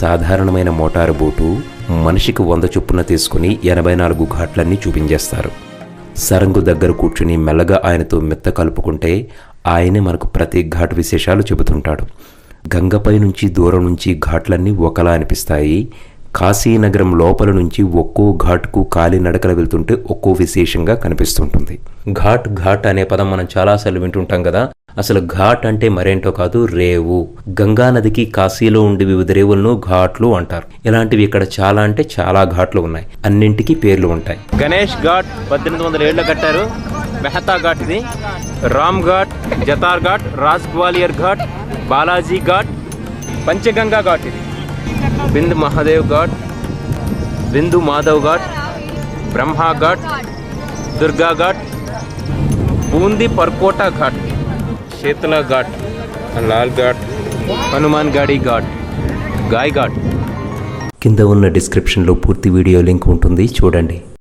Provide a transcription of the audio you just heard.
సాధారణమైన motor boat మనిషికి 100 చొప్పున తీసుకుని 84 ఘాట్లన్నీ చూపించేస్తారు. సరంగు దగ్గర కూర్చుని మెల్లగా ఆయనతో మెత్త కలుపుకుంటే ఆయనే మనకు ప్రతి ఘాట్ విశేషాలు చెబుతుంటాడు. గంగపై నుంచి దూరం నుంచి ఘాట్లన్నీ ఒకలా అనిపిస్తాయి. కాశీనగరం లోపల నుంచి ఒక్కో ఘాట్కు కాలినడకల వెళ్తుంటే ఒక్కో విశేషంగా కనిపిస్తుంటుంది. ఘాట్ అనే పదం మనం చాలాసార్లు వింటుంటాం కదా. అసలు ఘాట్ అంటే మరేంటో కాదు, రేవు. గంగా నదికి కాశీలో ఉండే వివిధ రేవులను ఘాట్లు అంటారు. ఇలాంటివి ఇక్కడ చాలా అంటే చాలా ఘాట్లు ఉన్నాయి. అన్నింటికి పేర్లు ఉంటాయి. గణేష్ ఘాట్ 1800 ఏళ్ళు కట్టారు. మెహతా ఘాట్ ఇది, రామ్ ఘాట్, జతార్ ఘాట్, రాజ్ గ్వాలియర్ ఘాట్, బాలాజీ ఘాట్, పంచగంగా ఘాట్ ఇది, బిందు మహాదేవ్ ఘాట్, బిందు మాధవ్ ఘాట్, బ్రహ్మా ఘాట్, దుర్గా ఘాట్, బూందీ పర్కోటా ఘాట్, శేతలా ఘాట్, లాల్ ఘాట్, హనుమాన్ గాడి ఘాట్, గాయ్ ఘాట్. కింద ఉన్న డిస్క్రిప్షన్లో పూర్తి వీడియో లింక్ ఉంటుంది, చూడండి.